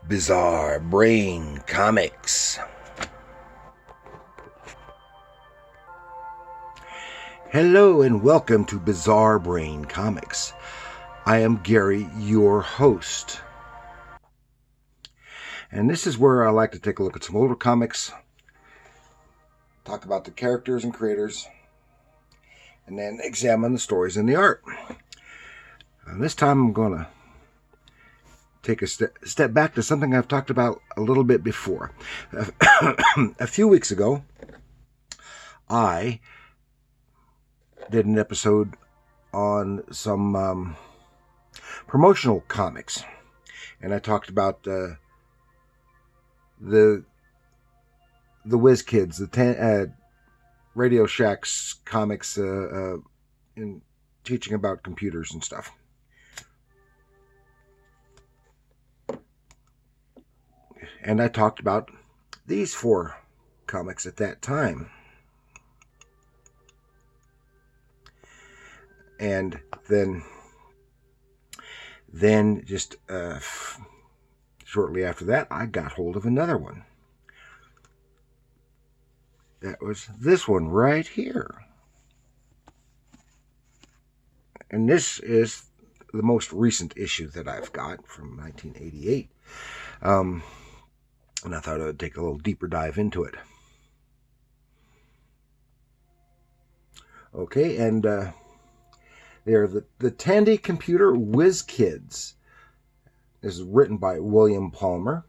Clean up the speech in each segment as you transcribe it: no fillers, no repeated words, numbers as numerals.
Bizarre Brain Comics. Hello and welcome to Bizarre Brain Comics. I am Gary, your host. And this is where I like to take a look at some older comics, talk about the characters and creators, and then examine the stories and the art. And this time I'm going to take a step back to something I've talked about a little bit before. A few weeks ago, I did an episode on some promotional comics, and I talked about the Whiz Kids, the Radio Shack's comics in teaching about computers and stuff. And I talked about these 4 comics at that time. And then just shortly after that, I got hold of another one. That was this one right here. And this is the most recent issue that I've got from 1988. And I thought I would take a little deeper dive into it. Okay, and they're the Tandy computer Whiz Kids. This is written by William Palmer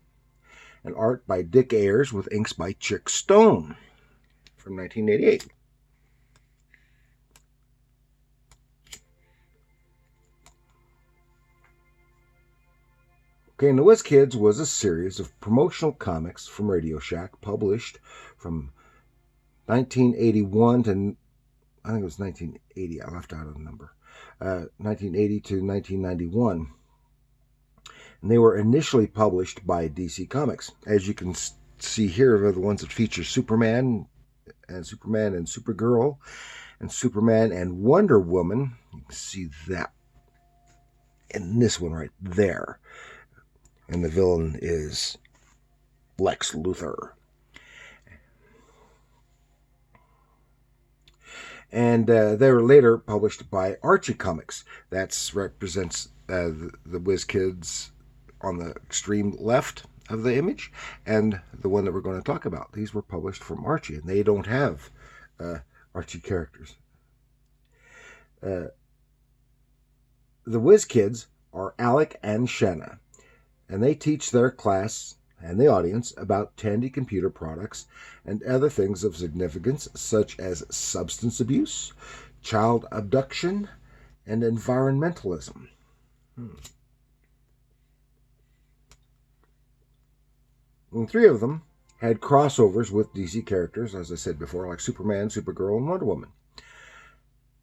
and art by Dick Ayers with inks by Chick Stone from 1988. Okay, and the Whiz Kids was a series of promotional comics from Radio Shack published from 1981 to, I think it was 1980, I left out a number, 1980 to 1991. And they were initially published by DC Comics. As you can see here, are the ones that feature Superman and Supergirl and Superman and Wonder Woman. You can see that in this one right there. And the villain is Lex Luthor. And they were later published by Archie Comics. That represents the Whiz Kids on the extreme left of the image, and the one that we're going to talk about. These were published from Archie, and they don't have Archie characters. The Whiz Kids are Alec and Shanna, and they teach their class and the audience about Tandy computer products and other things of significance, such as substance abuse, child abduction, and environmentalism. And 3 of them had crossovers with DC characters, as I said before, like Superman, Supergirl, and Wonder Woman.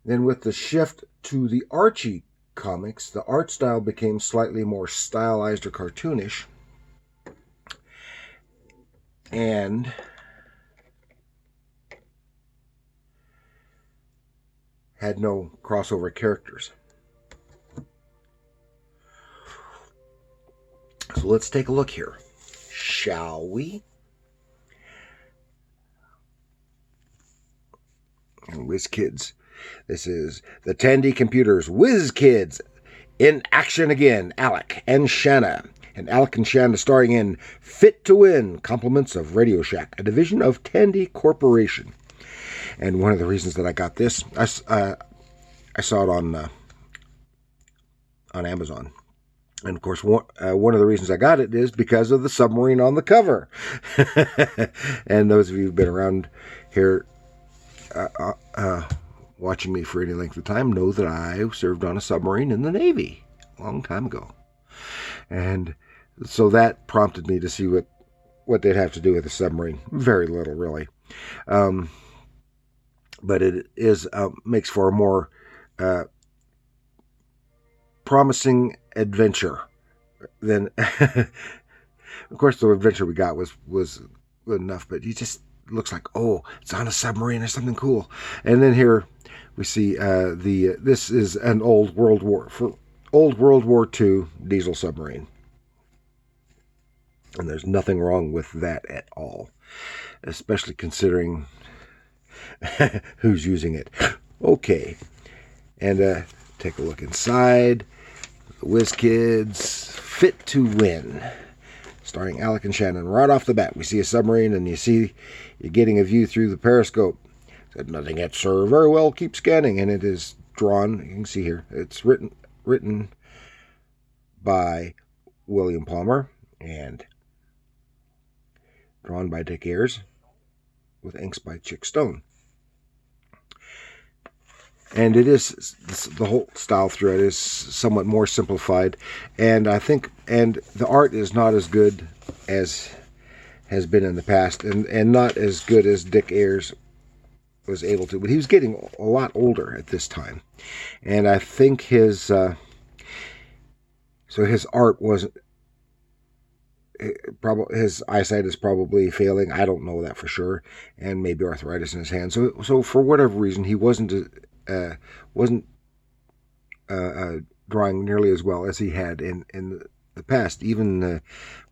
Then with the shift to the Archie comics, the art style became slightly more stylized or cartoonish, and had no crossover characters. So let's take a look here, shall we? And Whiz Kids. This is the Tandy Computers Whiz Kids in action again. Alec and Shanna. And Alec and Shanna starring in Fit to Win, Compliments of Radio Shack, a division of Tandy Corporation. And one of the reasons that I got this, I saw it on Amazon. And of course, one of the reasons I got it is because of the submarine on the cover. And those of you who've been around here watching me for any length of time know that I served on a submarine in the Navy a long time ago. And so that prompted me to see what they'd have to do with a submarine. Very little, really. But it is makes for a more promising adventure than... Of course, the adventure we got was good enough, but it just looks like, oh, it's on a submarine or something cool. And then here we see this is an old World War II diesel submarine. And there's nothing wrong with that at all, especially considering who's using it. Okay, and take a look inside. The Whiz Kids Fit to Win, starring Alec and Shannon. Right off the bat, we see a submarine, and you're getting a view through the periscope. Said nothing yet, sir. Very well. Keep scanning, and it is drawn. You can see here. It's written by William Palmer and drawn by Dick Ayers, with inks by Chick Stone. And it is, the whole style throughout is somewhat more simplified, and I think, and the art is not as good as has been in the past, and not as good as Dick Ayers was able to, but he was getting a lot older at this time, and I think his art wasn't, probably his eyesight is probably failing. I don't know that for sure, and maybe arthritis in his hand. So for whatever reason, he wasn't drawing nearly as well as he had in the past, even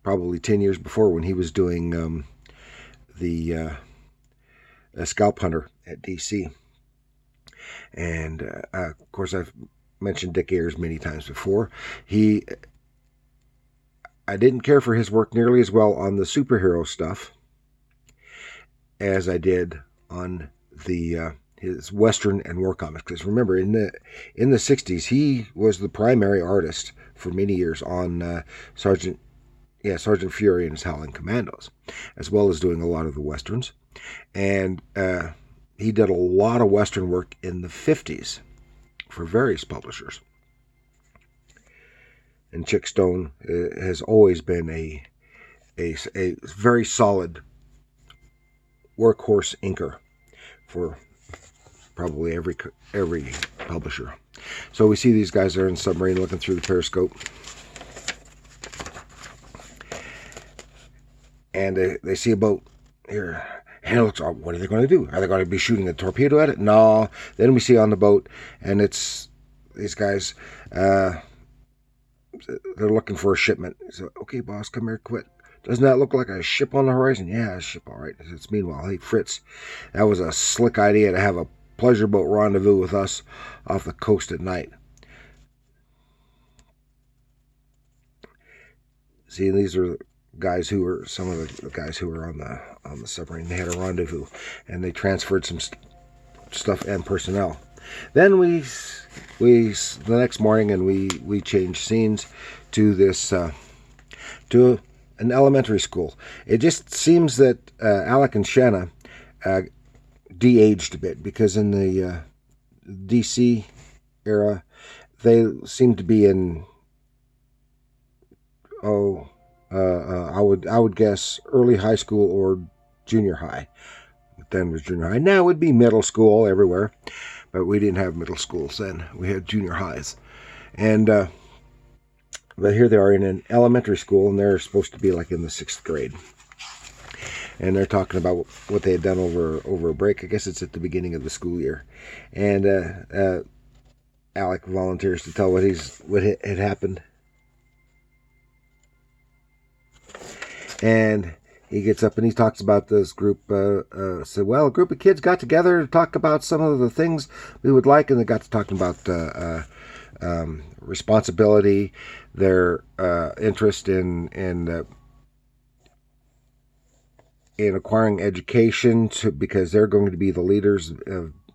probably 10 years before, when he was doing the Scalp Hunter at DC. And of course, I've mentioned Dick Ayers many times before. I didn't care for his work nearly as well on the superhero stuff as I did on the his Western and war comics. Because remember, in the 60s, he was the primary artist for many years on Sergeant Fury and his Howling Commandos, as well as doing a lot of the Westerns. And he did a lot of Western work in the 50s for various publishers. And Chick Stone has always been a very solid workhorse inker for probably every publisher. So we see these guys are in the submarine looking through the periscope, and they see a boat here. And it looks, what are they going to do? Are they going to be shooting a torpedo at it? No. Then we see on the boat, and it's these guys. They're looking for a shipment. So, okay, boss, come here quick. Doesn't that look like a ship on the horizon? Yeah, a ship, all right. It's meanwhile, hey, Fritz, that was a slick idea to have a pleasure boat rendezvous with us off the coast at night. See, these are guys who were some of the guys who were on the submarine. They had a rendezvous, and they transferred some stuff and personnel. Then we the next morning, and we changed scenes to this to an elementary school. It just seems that Alec and Shanna de-aged a bit, because in the DC era, they seem to be in I would guess early high school or junior high. Then was junior high. Now it would be middle school everywhere. But we didn't have middle schools then. We had junior highs. And but here they are in an elementary school, and they're supposed to be like in the 6th grade. And they're talking about what they had done over a break. I guess it's at the beginning of the school year. And Alec volunteers to tell what had happened. And he gets up and he talks about this group. Said, well, a group of kids got together to talk about some of the things we would like, and they got to talking about responsibility, their interest in acquiring education, because they're going to be the leaders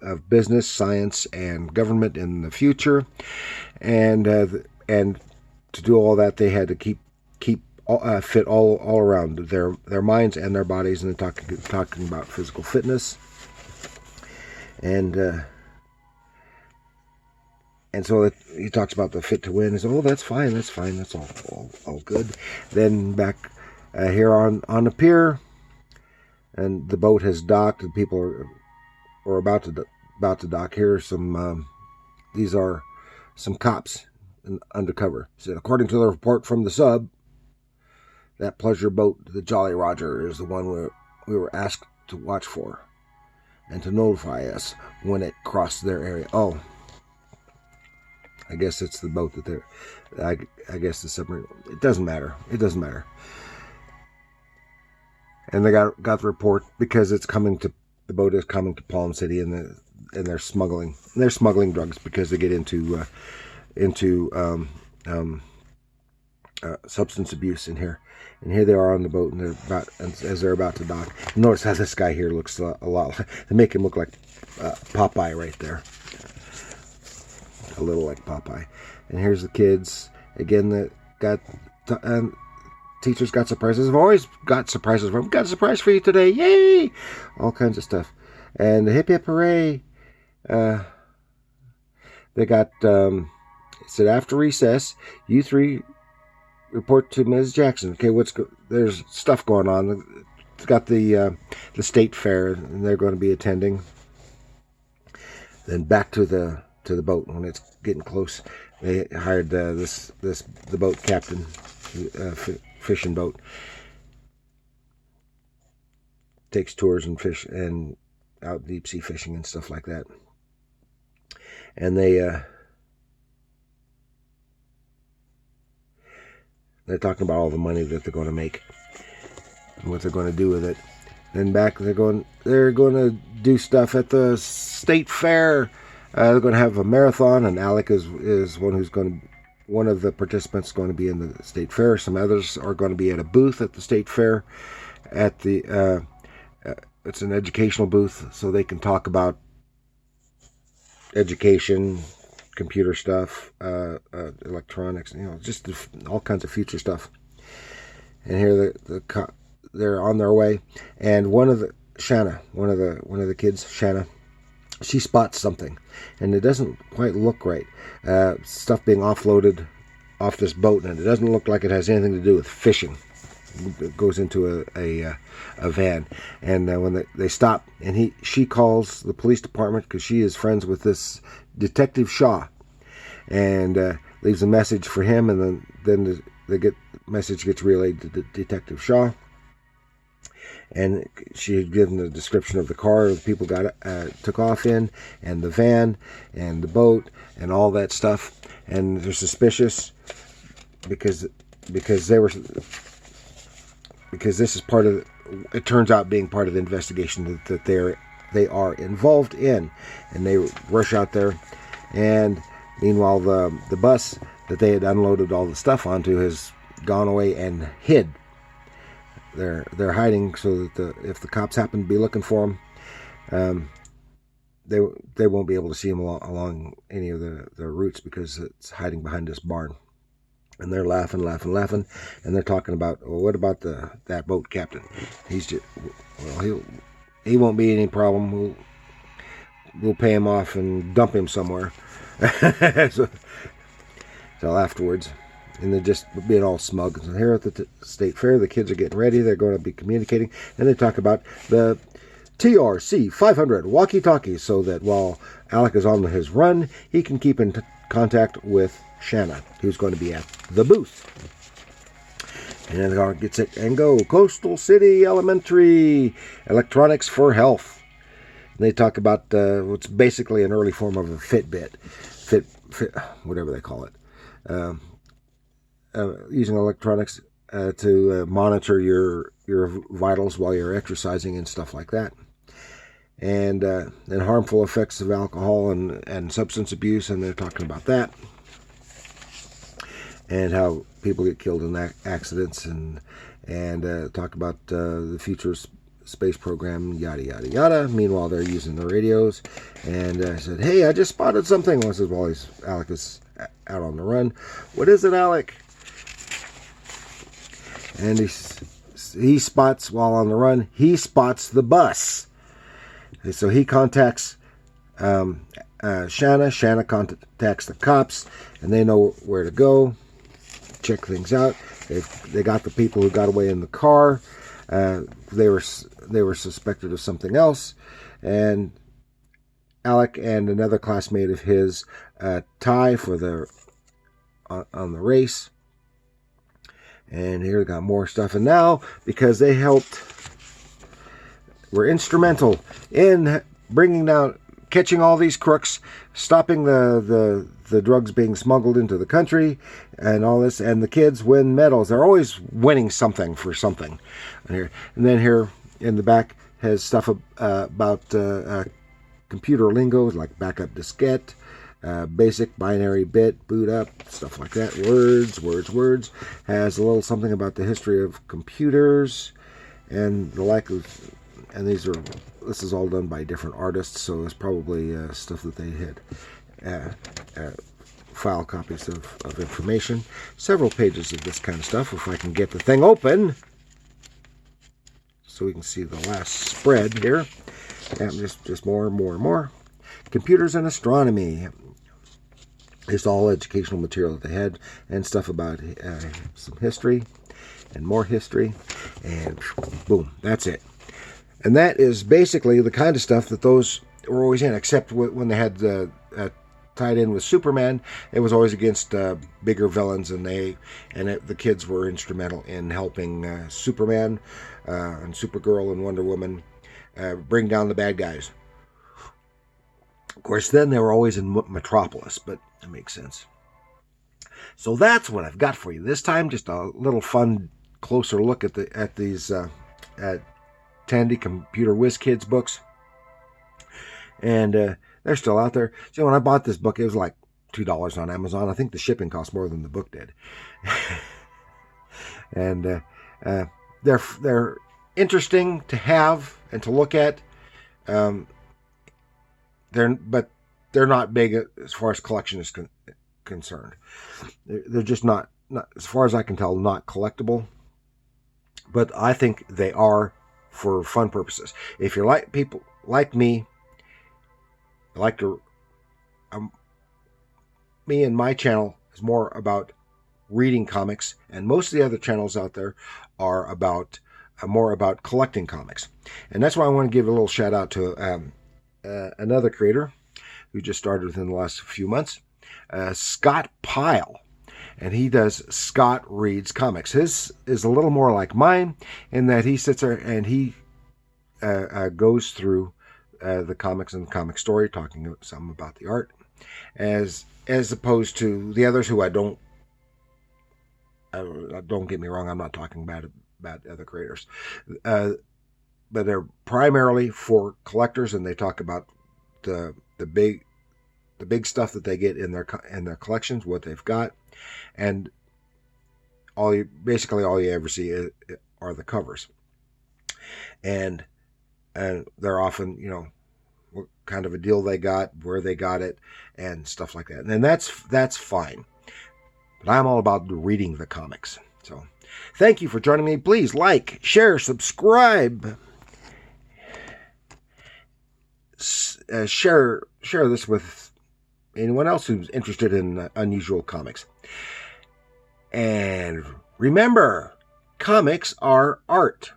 of business, science, and government in the future, and to do all that, they had to keep fit all around their minds and their bodies, and talking about physical fitness, and so he talks about the fit to win. He says, "Oh, that's fine, that's all good." Then back here on the pier, and the boat has docked, and people are about to dock. Here, these are some cops undercover. He said, according to the report from the sub, that pleasure boat, the Jolly Roger, is the one we were asked to watch for and to notify us when it crossed their area. Oh, I guess it's the boat that they're... I guess the submarine... It doesn't matter. and they got the report because the boat is coming to Palm City, and they're smuggling drugs because they get into substance abuse in here. And here they are on the boat, and as they're about to dock. Notice how this guy here looks a lot. They make him look like Popeye right there, a little like Popeye. And here's the kids again that got. Teachers got surprises. I've always got surprises for them. Got a surprise for you today! Yay! All kinds of stuff. And hip hip hooray! They got. It said after recess, you three report to Ms. Jackson. Okay, there's stuff going on. It's got the state fair, and they're going to be attending. Then back to the boat when it's getting close. They hired the boat captain, fishing boat. Takes tours and fish and out deep sea fishing and stuff like that. And they're talking about all the money that they're going to make and what they're going to do with it. Then back they're going to do stuff at the state fair. They're going to have a marathon, and Alec is one of the participants going to be in the state fair. Some others are going to be at a booth at the state fair. At the it's an educational booth, so they can talk about education, computer stuff, electronics, just all kinds of future stuff. And here they're on their way, and one of the kids, Shanna, she spots something, and it doesn't quite look right. Stuff being offloaded off this boat, and it doesn't look like it has anything to do with fishing. It goes into a van, and when they stop, and she calls the police department because she is friends with this Detective Shaw, and leaves a message for him, and then the message gets relayed to Detective Shaw. And she had given the description of the car the people took off in, and the van, and the boat, and all that stuff. And they're suspicious because this is part of. It turns out being part of the investigation that they are involved in, and they rush out there. And meanwhile, the bus that they had unloaded all the stuff onto has gone away and hid. They're hiding so that if the cops happen to be looking for them, they won't be able to see them along any of the routes because it's hiding behind this barn. And they're laughing, and they're talking about, well, what about that boat captain? He's just, well, he won't be any problem. We'll pay him off and dump him somewhere. so afterwards. And they're just being all smug. So here at the state fair, the kids are getting ready. They're going to be communicating. And they talk about the TRC 500 walkie-talkies so that while Alec is on his run, he can keep in contact with Shanna, who's going to be at the booth. And then the car gets it and go. Coastal City Elementary, electronics for health. And they talk about what's basically an early form of a Fitbit. Fit, whatever they call it. Using electronics to monitor your vitals while you're exercising and stuff like that, and harmful effects of alcohol and substance abuse, and they're talking about that, and how people get killed in accidents, and talk about the future space program, yada yada yada. Meanwhile, they're using the radios, and I said, "Hey, I just spotted something." Well, while Alec is out on the run. What is it, Alec? And he spots, while on the run, he spots the bus. And so he contacts Shanna. Shanna contacts the cops, and they know where to go, check things out. They got the people who got away in the car. They were suspected of something else, and Alec and another classmate of his tie for on the race. And here we got more stuff. And now, because they were instrumental in bringing down catching all these crooks, stopping the drugs being smuggled into the country, and all this. And the kids win medals. They're always winning something for something. And then here in the back has stuff about computer lingo, like backup diskette, basic binary bit, boot up, stuff like that. Words. Has a little something about the history of computers and the lack of. And this is all done by different artists, so it's probably stuff that they had file copies of information. Several pages of this kind of stuff. If I can get the thing open, so we can see the last spread here. And just more. Computers and astronomy. It's all educational material that they had, and stuff about some history, and more history, and boom, that's it. And that is basically the kind of stuff that those were always in, except when they had tied in with Superman, it was always against bigger villains, and the kids were instrumental in helping Superman and Supergirl and Wonder Woman bring down the bad guys. Of course, then they were always in Metropolis, but that makes sense. So that's what I've got for you this time. Just a little fun, closer look at these Tandy Computer Whiz Kids books, and they're still out there. So when I bought this book, it was like $2 on Amazon. I think the shipping cost more than the book did. And they're interesting to have and to look at. But they're not big as far as collection is concerned. They're just not, as far as I can tell, not collectible. But I think they are for fun purposes. If you're like people like me, I like to. Me and my channel is more about reading comics, and most of the other channels out there are about more about collecting comics. And that's why I want to give a little shout out to another creator who just started within the last few months, Scott Pyle. And he does Scott Reads Comics. His is a little more like mine in that he sits there and he goes through the comics and the comic story, talking some about the art, as opposed to the others who I don't get me wrong, I'm not talking about other creators, but they're primarily for collectors, and they talk about the big stuff that they get in their collections, what they've got, and basically all you ever see are the covers, and they're often, what kind of a deal they got, where they got it, and stuff like that. And that's fine. But I'm all about reading the comics. So thank you for joining me. Please like, share, subscribe. Share this with anyone else who's interested in unusual comics. And remember, comics are art.